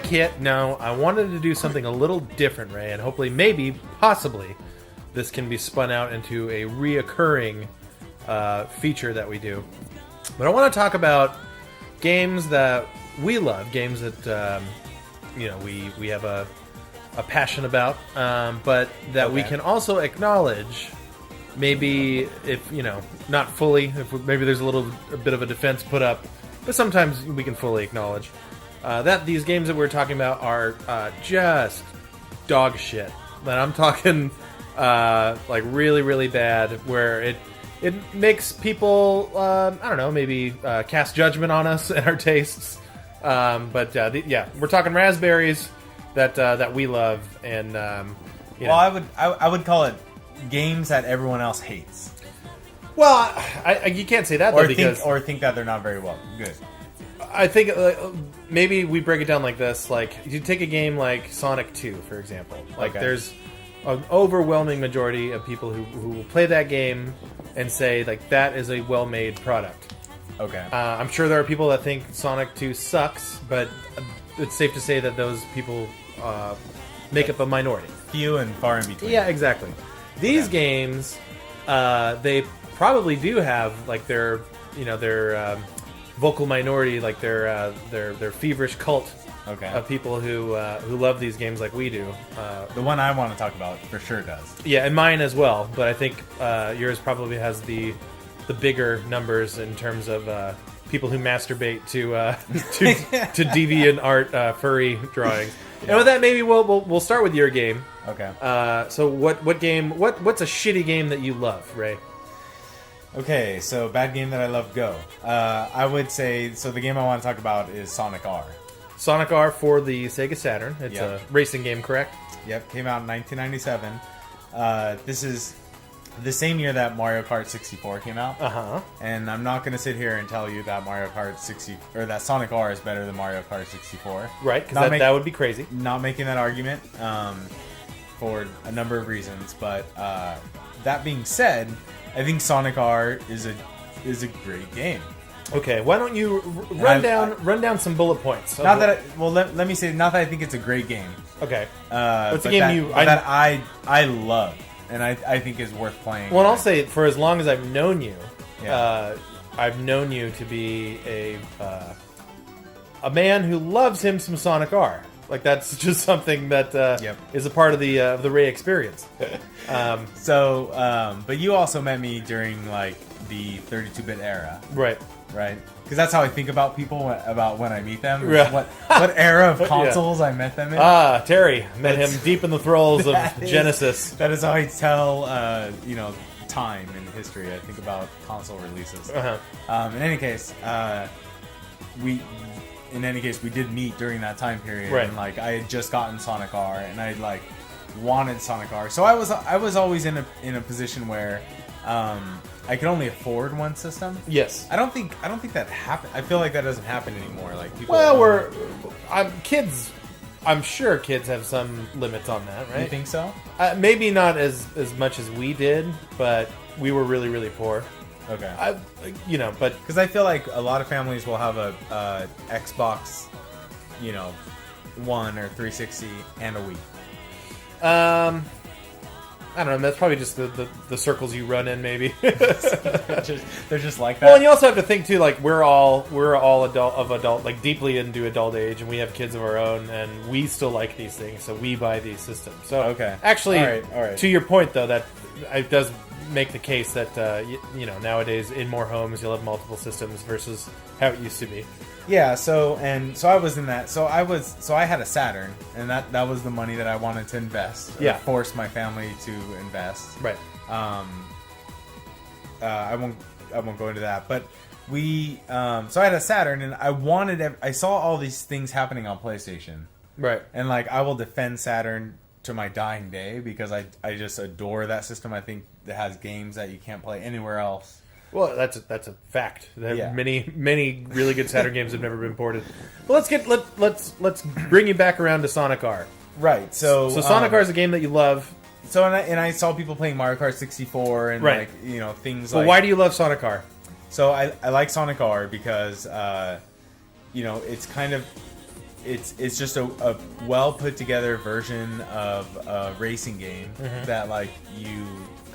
kit. No, I wanted to do something a little different, Ray, and hopefully, maybe, possibly, this can be spun out into a reoccurring feature that we do. But I want to talk about games that we love, games that we have a passion about, but that we can also acknowledge. Maybe if not fully, maybe there's a bit of a defense put up, but sometimes we can fully acknowledge that these games that we're talking about are just dog shit. And I'm talking like really, really bad, where it makes people I don't know, maybe cast judgment on us and our tastes. But we're talking raspberries that we love, and well, I would call it games that everyone else hates. Well, you can't say that though, because think that they're not very well good. I think maybe we break it down like this: like you take a game like Sonic 2, for example. Like there's an overwhelming majority of people who will play that game and say like that is a well-made product. Okay. I'm sure there are people that think Sonic 2 sucks, but it's safe to say that those people make up a minority. Few and far in between. Yeah, exactly. These games, they probably do have like their vocal minority, like their feverish cult of people who love these games like we do. The one I want to talk about for sure does. Yeah, and mine as well. But I think yours probably has the bigger numbers in terms of people who masturbate to deviant art furry drawings. Yeah. And with that, maybe we'll start with your game. Okay. So what game? What's a shitty game that you love, Ray? Okay, so bad game that I love. Go. I would say so. The game I want to talk about is Sonic R. Sonic R for the Sega Saturn. It's a racing game, correct? Yep. Came out in 1997. This is the same year that Mario Kart 64 came out. And I'm not going to sit here and tell you that Mario Kart 60 or that Sonic R is better than Mario Kart 64. Right, because that would be crazy. Not making that argument for a number of reasons, but that being said, I think Sonic R is a great game. Okay, why don't you run down some bullet points? Not that let me say not that I think it's a great game. Okay, what's a game that I love and I think is worth playing. Well, and I'll say for as long as I've known you, I've known you to be a man who loves him some Sonic R. Like that's just something that is a part of the Ray experience. But you also met me during like the 32-bit era, right? Right, because that's how I think about people about when I meet them. Yeah. What era of consoles I met them in? Terry met him deep in the throes of Genesis. That is how I tell time in history. I think about console releases. In any case, we did meet during that time period, right. And like I had just gotten Sonic R, and I like wanted Sonic R, so I was always in a position where I could only afford one system. Yes, I don't think that happened. I feel like that doesn't happen anymore. Like people. Well, kids. I'm sure kids have some limits on that, right? You think so? Maybe not as much as we did, but we were really, really poor. Okay. But because I feel like a lot of families will have a Xbox, One or 360 and a Wii. I don't know. That's probably just the circles you run in, maybe. they're just like that. Well, and you also have to think too. Like we're all adult, like deeply into adult age, and we have kids of our own, and we still like these things, so we buy these systems. So actually, all right. To your point though, that it does make the case that nowadays in more homes you'll have multiple systems versus how it used to be. Yeah, so I was in that. So I had a Saturn, and that was the money that I wanted to invest. Yeah, force my family to invest. Right. I won't go into that, but we. So I had a Saturn, and I saw all these things happening on PlayStation. Right. And like I will defend Saturn to my dying day because I just adore that system. I think it has games that you can't play anywhere else. Well, that's a fact. Many really good Saturn games have never been ported. But let's bring you back around to Sonic R. Right. So Sonic R is a game that you love. So and I saw people playing Mario Kart 64 and right. Things like. Well, why do you love Sonic R? So I like Sonic R because it's kind of it's just a well put together version of a racing game that like you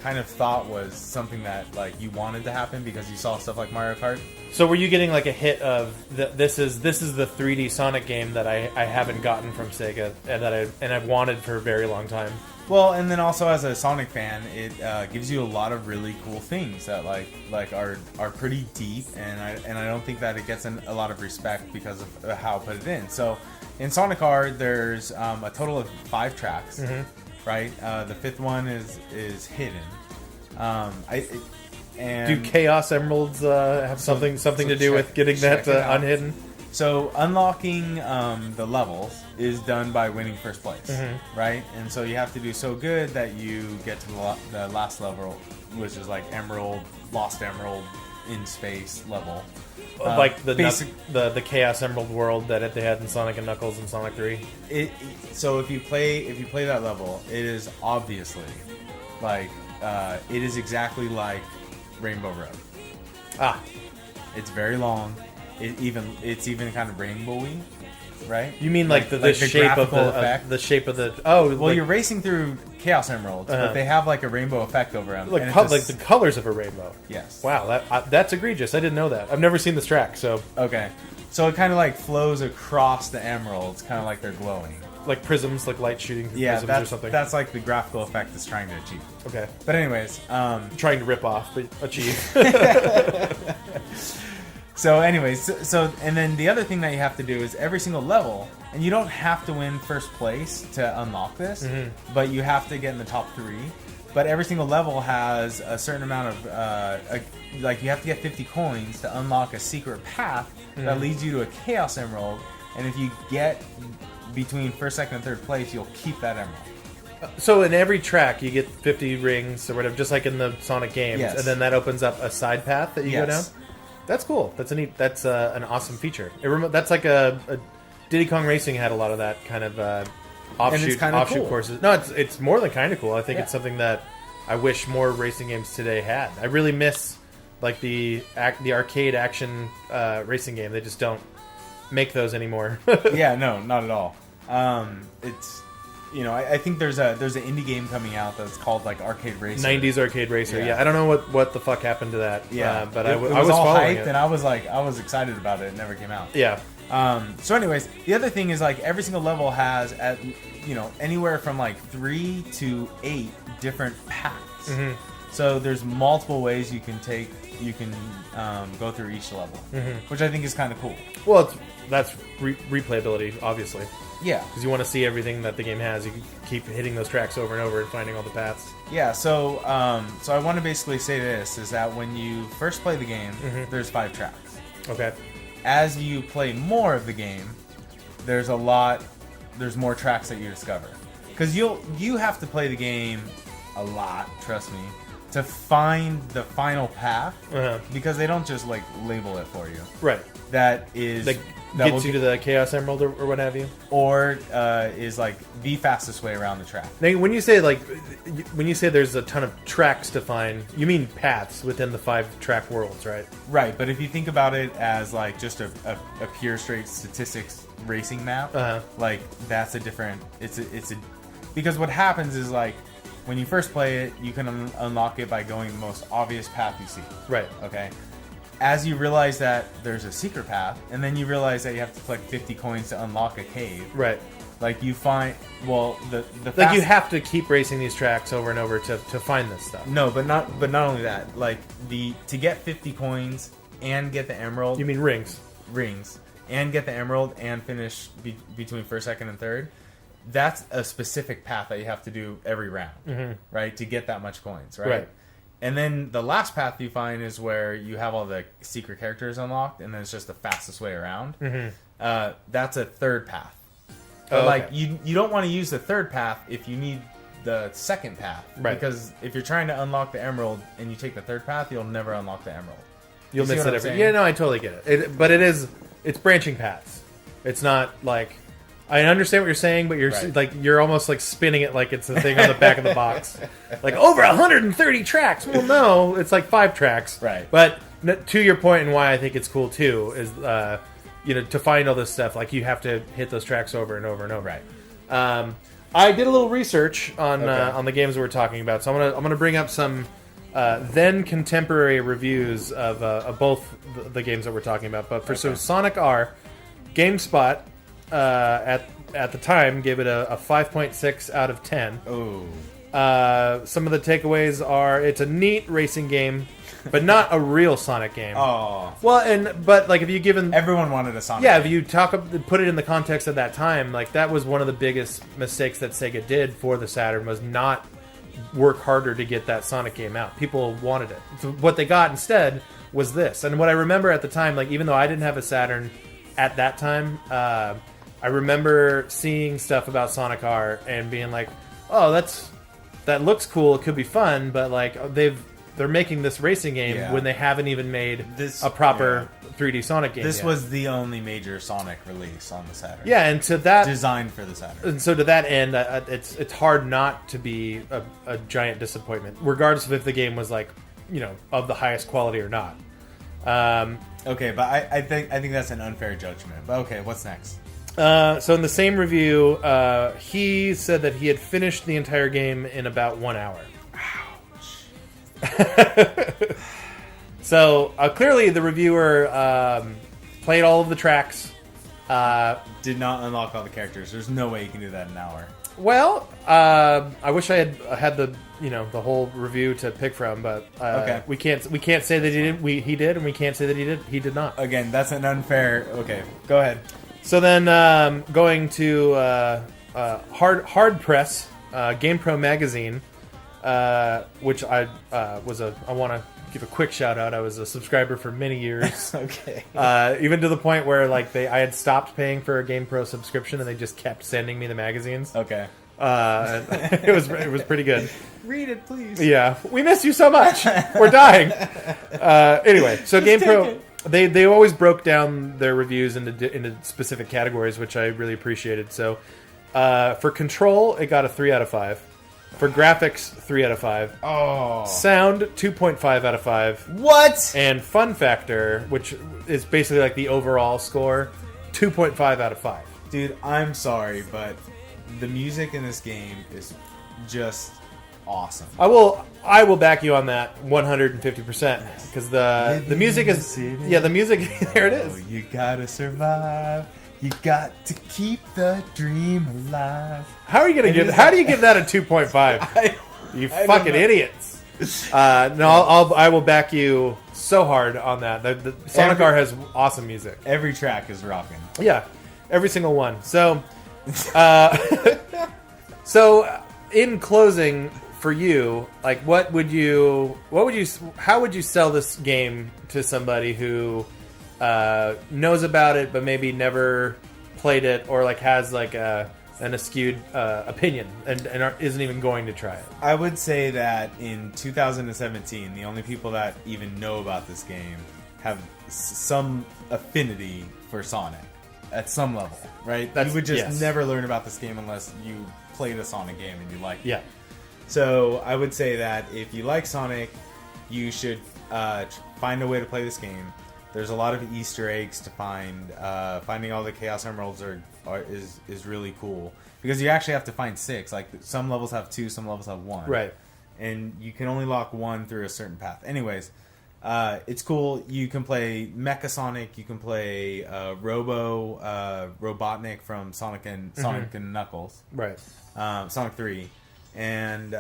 kind of thought was something that like you wanted to happen because you saw stuff like Mario Kart. So were you getting like a hit of this is the 3D Sonic game that I haven't gotten from Sega and I've wanted for a very long time? Well, and then also as a Sonic fan, it gives you a lot of really cool things that like are pretty deep, and I don't think that it gets a lot of respect because of how I put it in. So in Sonic R, there's a total of 5 tracks, right? The 5th one is hidden. Do Chaos Emeralds have something to do with getting that unhidden? So unlocking the levels is done by winning first place, right? And so you have to do so good that you get to the last level, which is like Emerald, Lost Emerald in space level. Like the Chaos Emerald world that they had in Sonic and Knuckles and Sonic 3. So if you play that level, it is obviously like it is exactly like Rainbow Road. It's very long. It's even kind of rainbowy, right? You mean like the shape of the shape of the well, you're racing through Chaos Emeralds, but they have like a rainbow effect over them, like the colors of a rainbow. Yes. Wow, that's egregious. I didn't know that. I've never seen this track, so okay. So it kind of like flows across the emeralds, kind of like they're glowing, like prisms, like light shooting through prisms or something. That's like the graphical effect it's trying to achieve. Okay. But anyways, trying to rip off, but achieve. So anyways, so and then the other thing that you have to do is every single level, and you don't have to win first place to unlock this, but you have to get in the top 3. But every single level has a certain amount of, like you have to get 50 coins to unlock a secret path that leads you to a Chaos Emerald, and if you get between first, second, and third place, you'll keep that emerald. So in every track, you get 50 rings or whatever, just like in the Sonic games, and then that opens up a side path that you go down? That's cool. That's an awesome feature. That's like a Diddy Kong Racing had a lot of that kind of offshoot cool. courses. No, it's more than kind of cool. I think it's something that I wish more racing games today had. I really miss like the arcade action racing game. They just don't make those anymore. Yeah, no, not at all. It's I think there's an indie game coming out that's called like Arcade Racer. 90s Arcade Racer. Yeah, I don't know what the fuck happened to that. Yeah, but I was all following hyped, it. and I was excited about it. It never came out. Yeah. So anyways, the other thing is like every single level has anywhere from like 3 to 8 different paths. So there's multiple ways you can go through each level, which I think is kind of cool. Well, that's replayability, obviously. Yeah, because you want to see everything that the game has. You can keep hitting those tracks over and over and finding all the paths. Yeah, so I want to basically say this, is that when you first play the game, there's 5 tracks. Okay. As you play more of the game, there's more tracks that you discover. Because you have to play the game a lot, trust me, to find the final path, because they don't just like label it for you. Right. That is... That gets you to the Chaos Emerald or what have you, or is like the fastest way around the track. Now, when you say there's a ton of tracks to find, you mean paths within the 5 track worlds, right? Right, but if you think about it as like just a pure straight statistics racing map, like that's a different. It's a because what happens is like when you first play it, you can unlock it by going the most obvious path you see. Right. Okay. As you realize that there's a secret path, and then you realize that you have to collect 50 coins to unlock a cave. Right. Like you find, well, the like you have to keep racing these tracks over and over to find this stuff. No, but not only that. Like to get 50 coins and get the emerald. You mean rings? Rings and get the emerald and finish between first, second, and third. That's a specific path that you have to do every round, right? To get that much coins, right? And then the last path you find is where you have all the secret characters unlocked, and then it's just the fastest way around. That's a third path. But like you don't want to use the third path if you need the second path, right? Because if you're trying to unlock the emerald and you take the third path, you'll never unlock the emerald. You'll miss it every. Yeah, no, I totally get it. But it's branching paths. It's not like. I understand what you're saying, but you're almost like spinning it like it's the thing on the back of the box. Like over 130 tracks. Well, no, it's like 5 tracks. Right. But to your point, and why I think it's cool too, is to find all this stuff, like you have to hit those tracks over and over and over. Right. I did a little research on Okay. on the games we're talking about, so I'm gonna bring up some then contemporary reviews of both the games that we're talking about. But for so Sonic R, GameSpot at the time gave it a 5.6 out of 10. Oh. Some of the takeaways are it's a neat racing game, but not a real Sonic game. Oh. Well, but like if you given Everyone wanted a Sonic. yeah, game. if you put it in the context of that time, like that was one of the biggest mistakes that Sega did for the Saturn was not work harder to get that Sonic game out. People wanted it. So what they got instead was this. And what I remember at the time, like even though I didn't have a Saturn at that time, I remember seeing stuff about Sonic R and being like, "Oh, that looks cool. It could be fun," but like they're making this racing game when they haven't even made a proper 3D Sonic game. This yet. was the only major Sonic release on the Saturn. Yeah, and to that Designed for the Saturn. and so to that end, it's hard not to be a giant disappointment, regardless of if the game was like of the highest quality or not. Okay, but I think that's an unfair judgment. But okay, what's next? So in the same review, he said that he had finished the entire game in about 1 hour. So clearly the reviewer played all of the tracks. Did not unlock all the characters. There's no way you can do that in an hour. Well, I wish I had the the whole review to pick from, but Okay. we can't say that he did. He did, and we can't say that he did not. Again, that's an unfair. Okay, go ahead. So then, going to Hard Press, GamePro magazine, which I want to give a quick shout out. I was a subscriber for many years. Okay. Even to the point where like I had stopped paying for a GamePro subscription, and they just kept sending me the magazines. Okay. It was pretty good. Read it, please. Yeah, we miss you so much. We're dying. Anyway, so GamePro, they always broke down their reviews into specific categories, which I really appreciated. So for Control, it got a 3 out of 5. For graphics, 3 out of 5. Oh. Sound, 2.5 out of 5. What? And Fun Factor, which is basically like the overall score, 2.5 out of 5. Dude, I'm sorry, but the music in this game is just awesome. I will back you on that 150% because the music is the music there it is. Oh, you gotta survive. You got to keep the dream alive. How do you give that a 2.5? You fucking idiots. I will back you so hard on that. The Sonic R has awesome music. Every track is rocking. Yeah, every single one. So, in closing, for you, like, how would you sell this game to somebody who knows about it but maybe never played it, or like has like an askewed opinion and isn't even going to try it? I would say that in 2017, the only people that even know about this game have some affinity for Sonic at some level, right? You would just never learn about this game unless you played a Sonic game and you liked it. Yeah. So I would say that if you like Sonic, you should find a way to play this game. There's a lot of Easter eggs to find. Finding all the Chaos Emeralds is really cool because you actually have to find 6. Like some levels have 2, some levels have 1. Right. And you can only lock 1 through a certain path. Anyways, it's cool. You can play Mecha Sonic. You can play Robotnik from Sonic and Knuckles. Right. Sonic 3. And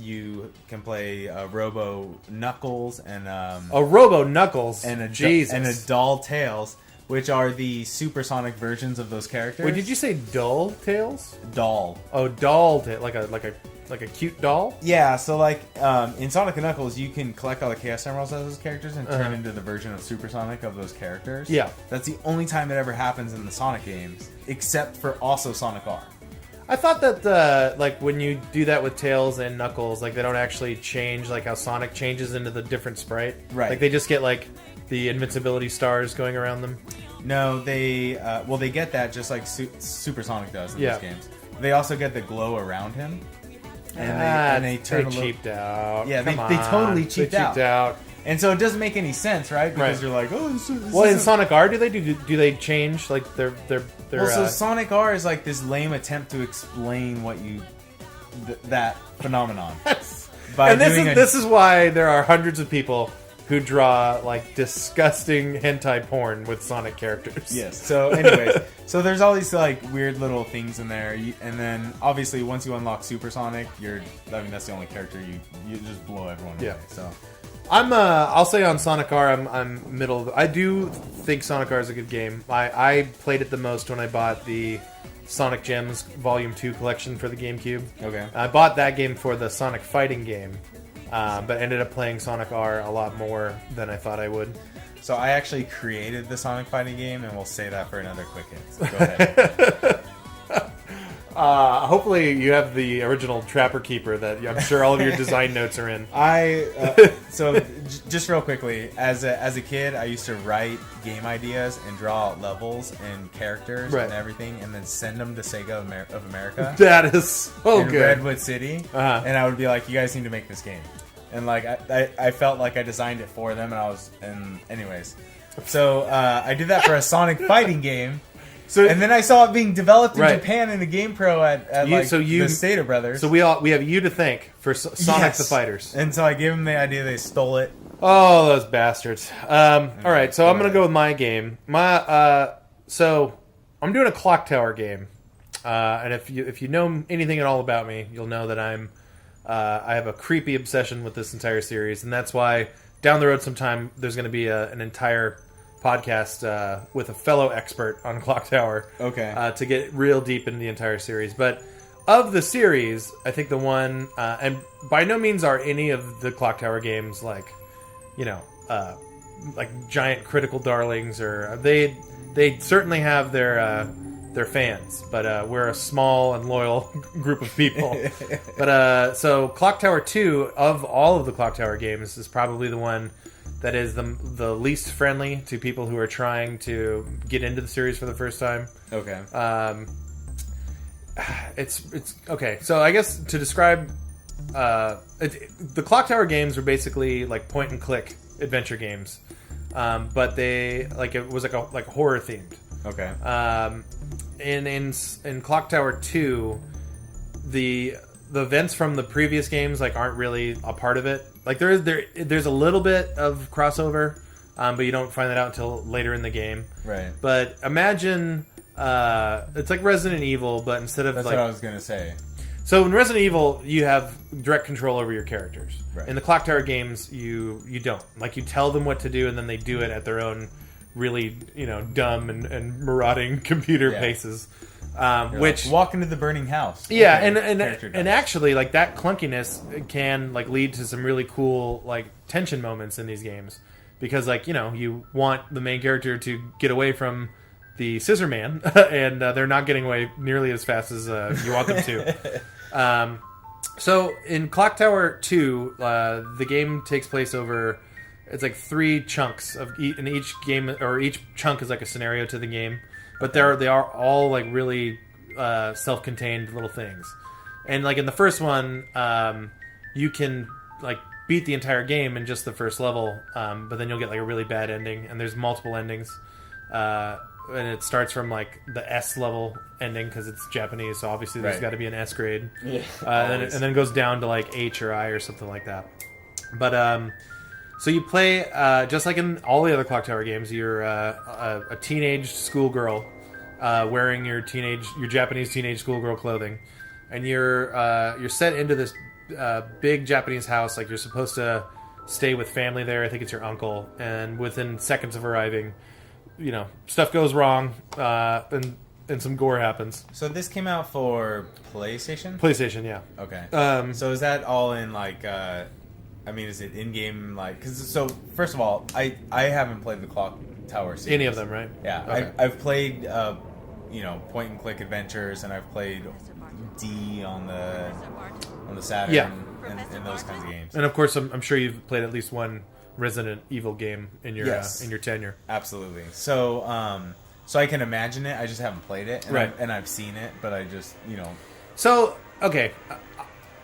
you can play Robo Knuckles and Robo Knuckles and a Doll Tails, which are the supersonic versions of those characters. Wait, did you say Dull Tails? Doll? Oh, Doll Tail, like a cute doll. Yeah. So like in Sonic and Knuckles, you can collect all the Chaos Emeralds as those characters and turn into the version of supersonic of those characters. Yeah. That's the only time it ever happens in the Sonic games, except for also Sonic R. I thought that like when you do that with Tails and Knuckles, like they don't actually change like how Sonic changes into the different sprite. Right. Like they just get like the invincibility stars going around them. No, they get that just like Supersonic does in those games. They also get the glow around him, and they turn cheaped out. Yeah, Come they totally cheaped out. And so it doesn't make any sense, right? Because you're like, oh, this well, in isn't- Sonic R, do they change like their Well, so Sonic R is like this lame attempt to explain what that phenomenon. By and doing this is why there are hundreds of people who draw like disgusting hentai porn with Sonic characters. Yes. So, anyways, so there's all these like weird little things in there, and then obviously once you unlock Super Sonic, that's the only character you just blow everyone away. So, I'll say on Sonic R, I'm middle. I do think Sonic R is a good game. I played it the most when I bought the Sonic Gems Volume 2 collection for the GameCube. Okay. I bought that game for the Sonic fighting game. But ended up playing Sonic R a lot more than I thought I would. So I actually created the Sonic fighting game, and we'll say that for another quick hit. Go ahead. Hopefully you have the original Trapper Keeper that I'm sure all of your design notes are in. Just real quickly, as a kid, I used to write game ideas and draw levels and characters and everything, and then send them to Sega of America. That is so in good. Redwood City, and I would be like, "You guys need to make this game," and like I felt like I designed it for them, anyways, so I did that for a Sonic fighting game. And then I saw it being developed in Japan in a Game Pro at the Stater Brothers. So we have you to thank for Sonic the Fighters. And so I gave them the idea. They stole it. Oh, those bastards! All right, so I'm gonna go with my game. So I'm doing a Clock Tower game, and if you know anything at all about me, you'll know that I have a creepy obsession with this entire series, and that's why down the road sometime there's going to be an entire podcast with a fellow expert on Clock Tower. Okay. To get real deep into the entire series. But of the series, I think the one, and by no means are any of the Clock Tower games like giant critical darlings, or they certainly have their fans, but we're a small and loyal group of people. But so Clock Tower 2, of all of the Clock Tower games, is probably the one that is the least friendly to people who are trying to get into the series for the first time. Okay. It's okay. So I guess to describe, the Clock Tower games were basically like point and click adventure games, but it was like horror themed. Okay. In Clock Tower 2, the events from the previous games aren't really a part of it. Like there's a little bit of crossover, but you don't find that out until later in the game. Right. But imagine it's like Resident Evil, but instead of that's what I was gonna say. So in Resident Evil, you have direct control over your characters. Right. In the Clock Tower games, you don't. Like you tell them what to do, and then they do it at their own really dumb and marauding computer paces. Which walk into the burning house. Yeah, okay, and actually, like that clunkiness can lead to some really cool tension moments in these games, because you want the main character to get away from the Scissor Man, and they're not getting away nearly as fast as you want them to. So in Clock Tower 2, the game takes place over. It's like 3 chunks in each game, or each chunk is like a scenario to the game. But they are all really self-contained little things, and in the first one, you can beat the entire game in just the first level, but then you'll get a really bad ending, and there's multiple endings, and it starts from the S level ending because it's Japanese, so obviously there's got to be an S grade, and then it goes down to H or I or something like that. But so you play just like in all the other Clock Tower games. You're a teenage schoolgirl wearing your Japanese teenage schoolgirl clothing, and you're set into this big Japanese house. You're supposed to stay with family there. I think it's your uncle, and within seconds of arriving, stuff goes wrong, and some gore happens. So this came out for PlayStation? PlayStation, yeah. Okay. So is that all in is it in-game so first of all, I haven't played the Clock Tower series. Any of them, right? Yeah. Okay. I've played point and click adventures, and I've played D on the Saturn, and those kinds of games. And of course, I'm sure you've played at least one Resident Evil game in your tenure. Absolutely. So so I can imagine it. I just haven't played it, and I've seen it, but I just So okay,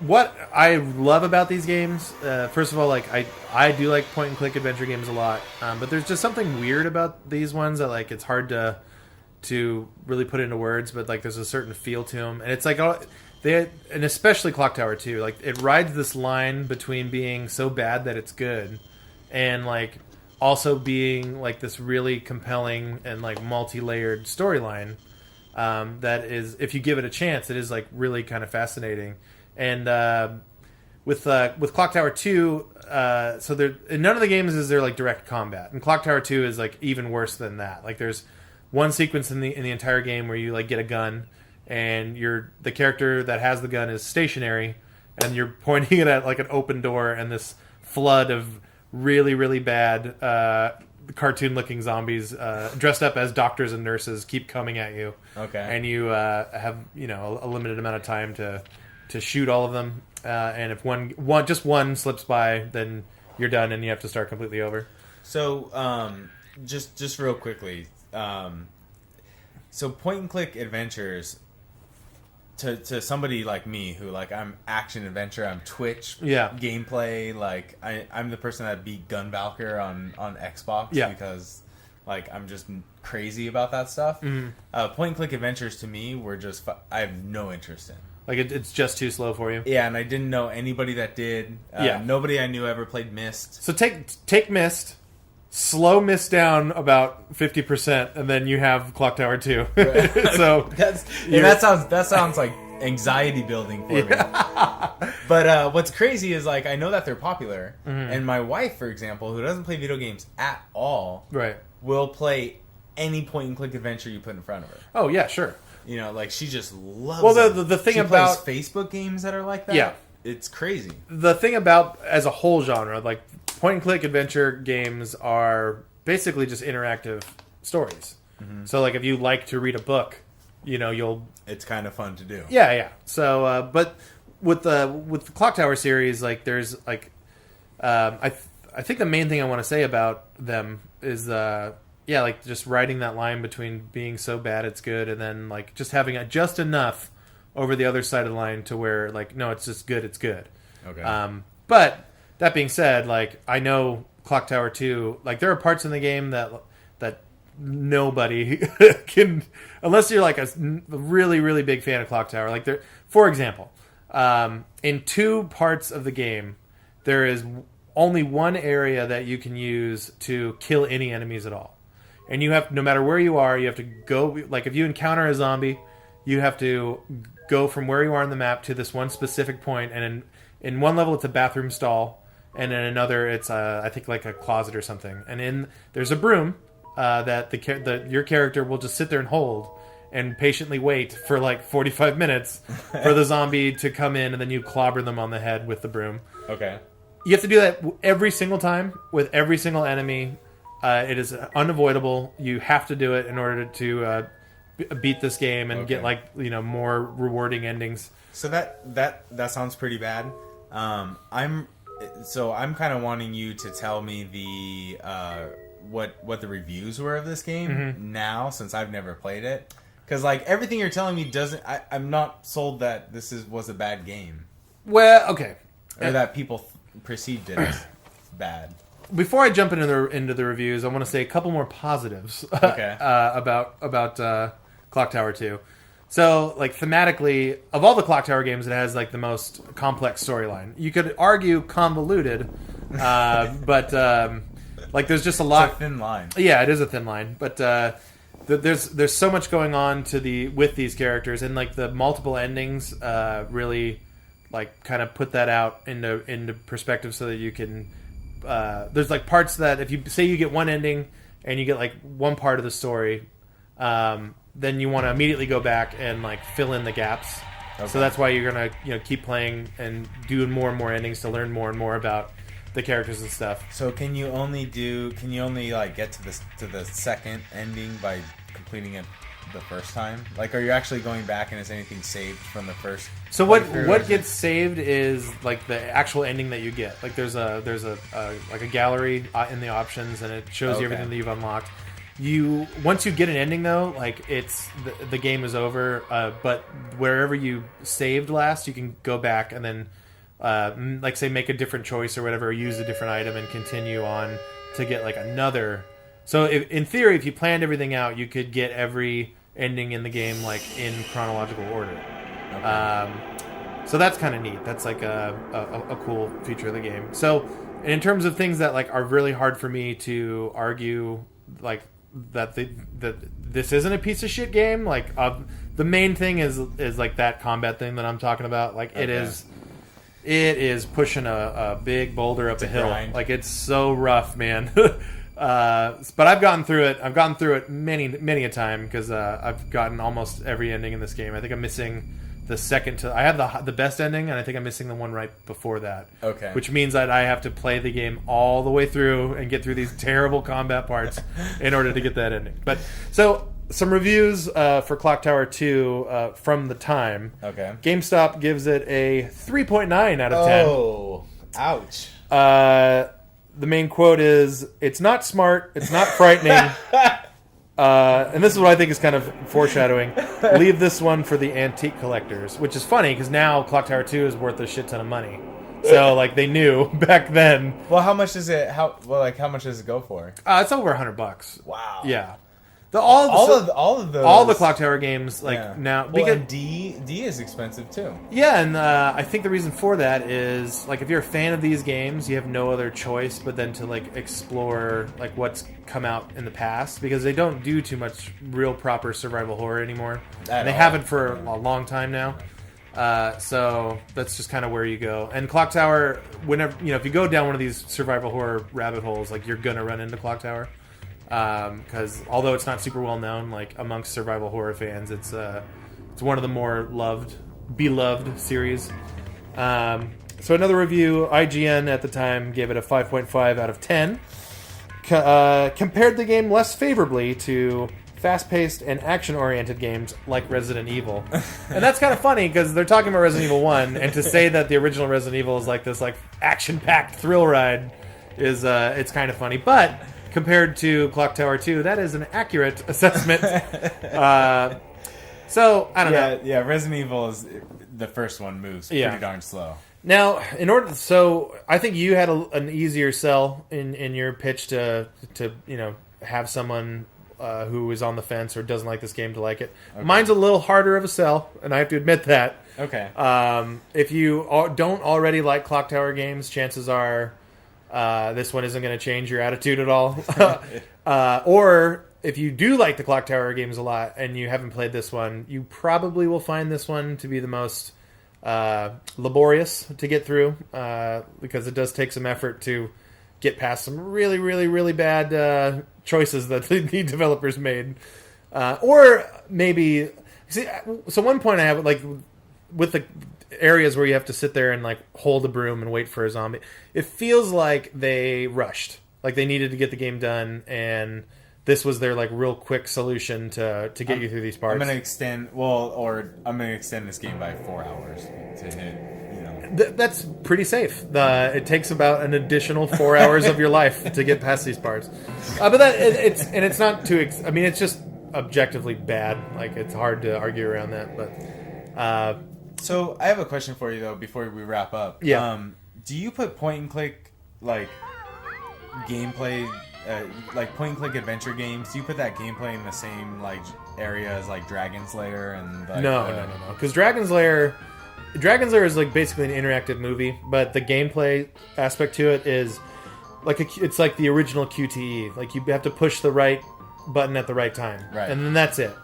what I love about these games, first of all, like I do like point and click adventure games a lot, but there's just something weird about these ones that like it's hard to really put into words. But like there's a certain feel to them, and it's like and especially Clock Tower 2, like it rides this line between being so bad that it's good, and like also being like this really compelling and like multi-layered storyline. That is, if you give it a chance, it is like really kind of fascinating. And with Clock Tower 2, so there in none of the games is there like direct combat, and Clock Tower 2 is like even worse than that. Like there's one sequence in the entire game where you like get a gun, and the character that has the gun is stationary, and you're pointing it at like an open door, and this flood of really really bad cartoon-looking zombies dressed up as doctors and nurses keep coming at you. Okay. And you have a limited amount of time to shoot all of them. And if one slips by, then you're done and you have to start completely over. So just real quickly, so point and click adventures. To somebody like me who like I'm action adventure, I'm Twitch gameplay, like I'm the person that beat Gunvalker on Xbox because like I'm just crazy about that stuff. Mm-hmm. Point and click adventures to me were just I have no interest in. Like it's just too slow for you. Yeah, and I didn't know anybody that did. Nobody I knew ever played Myst. So take Myst. Slow Myst down about 50%, and then you have Clock Tower 2. So that sounds like anxiety building for me. But what's crazy is like I know that they're popular, and my wife, for example, who doesn't play video games at all, will play any point and click adventure you put in front of her. Oh yeah, sure. You know, like she just loves. Well, the thing she about plays Facebook games that are like that, it's crazy. The thing about as a whole genre, like point and click adventure games are basically just interactive stories. Mm-hmm. So like if you like to read a book, it's kind of fun to do. Yeah. So but with the Clock Tower series, like there's like I think the main thing I want to say about them is like just riding that line between being so bad it's good, and then like just having just enough over the other side of the line to where like no, it's just good, it's good. Okay. But that being said, like I know Clock Tower 2, like there are parts in the game that nobody can, unless you're like a really really big fan of Clock Tower. Like there, for example, in 2 parts of the game, there is only one area that you can use to kill any enemies at all, and you have, no matter where you are, you have to go. Like if you encounter a zombie, you have to go from where you are on the map to this one specific point, and in one level it's a bathroom stall. And in another, it's I think like a closet or something. And there's a broom that your character will just sit there and hold and patiently wait for like 45 minutes for the zombie to come in, and then you clobber them on the head with the broom. Okay. You have to do that every single time with every single enemy. It is unavoidable. You have to do it in order to beat this game and get like more rewarding endings. So that sounds pretty bad. I'm kind of wanting you to tell me the what the reviews were of this game now, since I've never played it. Because like everything you're telling me I'm not sold that this was a bad game. Well, okay, or that people perceived it as bad. Before I jump into the reviews, I want to say a couple more positives about Clock Tower 2. So, like, thematically, of all the Clock Tower games, it has, like, the most complex storyline. You could argue convoluted, but, like, there's just a lot... It's a thin line. Yeah, it is a thin line. But there's so much going on with these characters, and, like, the multiple endings really, like, kind of put that out into perspective so that you can... there's, like, parts that if you say you get one ending and you get, like, one part of the story... then you want to immediately go back and like fill in the gaps. Okay. So that's why you're gonna keep playing and doing more and more endings to learn more and more about the characters and stuff. So can you only like get to the second ending by completing it the first time? Like, are you actually going back and is anything saved from the first? So what gets saved is like the actual ending that you get. Like there's a like a gallery in the options, and it shows you everything that you've unlocked. you once you get an ending though, like it's the game is over. But wherever you saved last, you can go back and then, like say, make a different choice or whatever, or use a different item and continue on to get like another. So in theory, if you planned everything out, you could get every ending in the game like in chronological order. Okay. So that's kind of neat. That's like a cool feature of the game. So in terms of things that like are really hard for me to argue, like that this isn't a piece of shit game. Like the main thing is like that combat thing that I'm talking about. Like it is pushing a big boulder up a hill. Grind. Like it's so rough, man. But I've gotten through it. I've gotten through it many a time because I've gotten almost every ending in this game. I think I'm missing the second to. I have the best ending, and I think I'm missing the one right before that. Okay. Which means that I have to play the game all the way through and get through these terrible combat parts in order to get that ending. But so some reviews for Clock Tower 2 from the time. Okay. GameStop gives it a 3.9 out of 10. Oh, ouch. The main quote is, "It's not smart, it's not frightening." And this is what I think is kind of foreshadowing. Leave this one for the antique collectors, which is funny because now Clock Tower 2 is worth a shit ton of money. So like they knew back then. Well, how much does it? How much does it go for? It's over $100. Wow. Yeah. All of those, all the Clock Tower games now. Well, and D is expensive too. Yeah, and I think the reason for that is like if you're a fan of these games, you have no other choice but then to like explore like what's come out in the past because they don't do too much real proper survival horror anymore. And they haven't for a long time now. So that's just kind of where you go. And Clock Tower, whenever if you go down one of these survival horror rabbit holes, like you're gonna run into Clock Tower. Because although it's not super well known, like amongst survival horror fans, it's one of the more beloved series. So another review, IGN at the time gave it a 5.5 out of 10. Compared the game less favorably to fast-paced and action-oriented games like Resident Evil. And that's kind of funny because they're talking about Resident Evil 1, and to say that the original Resident Evil is like this like action-packed thrill ride is it's kind of funny, but compared to Clock Tower 2, that is an accurate assessment. So, I don't know. Yeah, Resident Evil is the first one moves pretty darn slow. Now, so I think you had an easier sell in your pitch to have someone who is on the fence or doesn't like this game to like it. Okay. Mine's a little harder of a sell, and I have to admit that. Okay. If you don't already like Clock Tower games, chances are this one isn't going to change your attitude at all. Or if you do like the Clock Tower games a lot and you haven't played this one, you probably will find this one to be the most laborious to get through because it does take some effort to get past some really, really, really bad choices that the developers made. Or maybe... See, so one point I have, like, with the areas where you have to sit there and like hold a broom and wait for a zombie, it feels like they rushed, like they needed to get the game done, and this was their like real quick solution to get you through these parts. I'm gonna extend this game by 4 hours to hit. That's pretty safe. It takes about an additional 4 hours of your life to get past these parts, but it's not too. It's just objectively bad. Like it's hard to argue around that, but. So I have a question for you though before we wrap up. Yeah. Do you put point and click like gameplay, like point and click adventure games? Do you put that gameplay in the same like area as like Dragon's Lair and? Like, no. Because Dragon's Lair is like basically an interactive movie, but the gameplay aspect to it is like it's like the original QTE. Like you have to push the right button at the right time, right, and then that's it.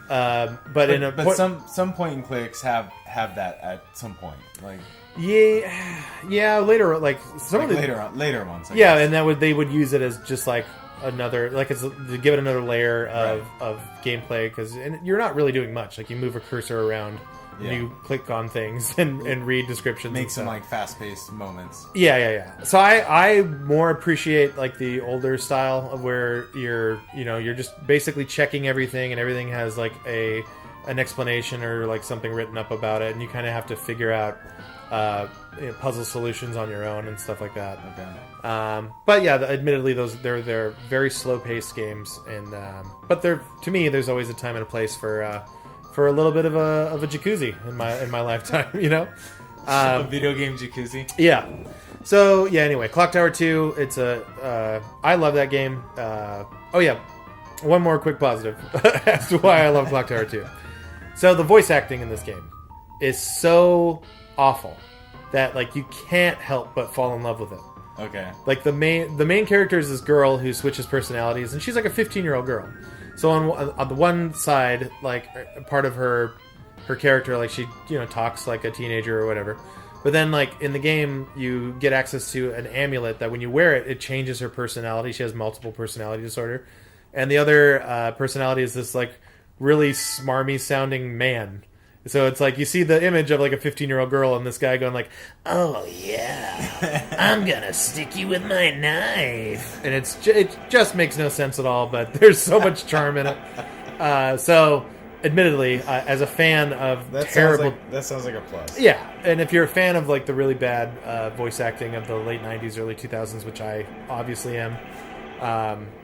But some point and clicks have that at some point, like later, like some like of later ones. I guess. And they would use it as just like another, like it's to give it another layer of gameplay because you're not really doing much. Like you move a cursor around. Yeah. You click on things and read descriptions. Make some like fast-paced moments. Yeah. So I more appreciate like the older style of where you're just basically checking everything and everything has like an explanation or like something written up about it, and you kind of have to figure out puzzle solutions on your own and stuff like that. Okay. But yeah, admittedly, they're very slow paced games, and but to me, there's always a time and a place for a little bit of a jacuzzi in my lifetime. A video game jacuzzi. Yeah. So yeah. Anyway, Clock Tower 2. It's I love that game. Oh yeah. One more quick positive as to why I love Clock Tower 2. So the voice acting in this game is so awful that like you can't help but fall in love with it. Okay. Like the main character is this girl who switches personalities, and she's like a 15-year-old girl. So on the one side, like part of her character, like she talks like a teenager or whatever. But then like in the game, you get access to an amulet that when you wear it, it changes her personality. She has multiple personality disorder, and the other personality is this like really smarmy sounding man. So it's like you see the image of like a 15-year-old girl and this guy going like, "Oh yeah, I'm gonna stick you with my knife," and it just makes no sense at all. But there's so much charm in it. So, admittedly, as a fan of that sounds like a plus. Yeah, and if you're a fan of like the really bad voice acting of the late '90s, early 2000s, which I obviously am,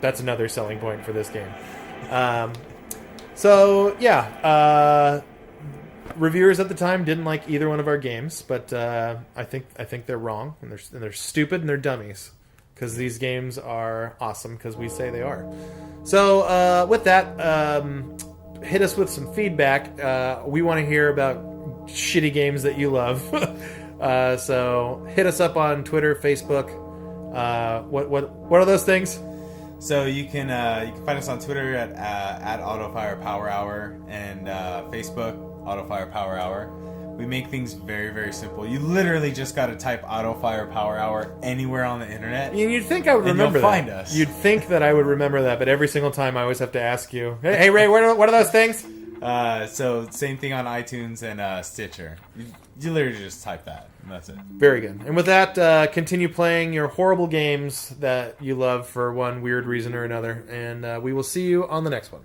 that's another selling point for this game. So yeah. Reviewers at the time didn't like either one of our games, but I think they're wrong, and they're stupid and they're dummies, because these games are awesome because we say they are. So with that, hit us with some feedback. We want to hear about shitty games that you love. So hit us up on Twitter, Facebook. What are those things? So you can find us on Twitter at Autofire Power Hour, and Facebook Autofire Power Hour. We make things very, very simple. You literally just got to type Autofire Power Hour anywhere on the internet. You'd think I would remember that. Find us. You'd think that I would remember that, but every single time I always have to ask you, "Hey Ray, what are those things?" So same thing on iTunes and Stitcher. You literally just type that, and that's it. Very good. And with that, continue playing your horrible games that you love for one weird reason or another, and we will see you on the next one.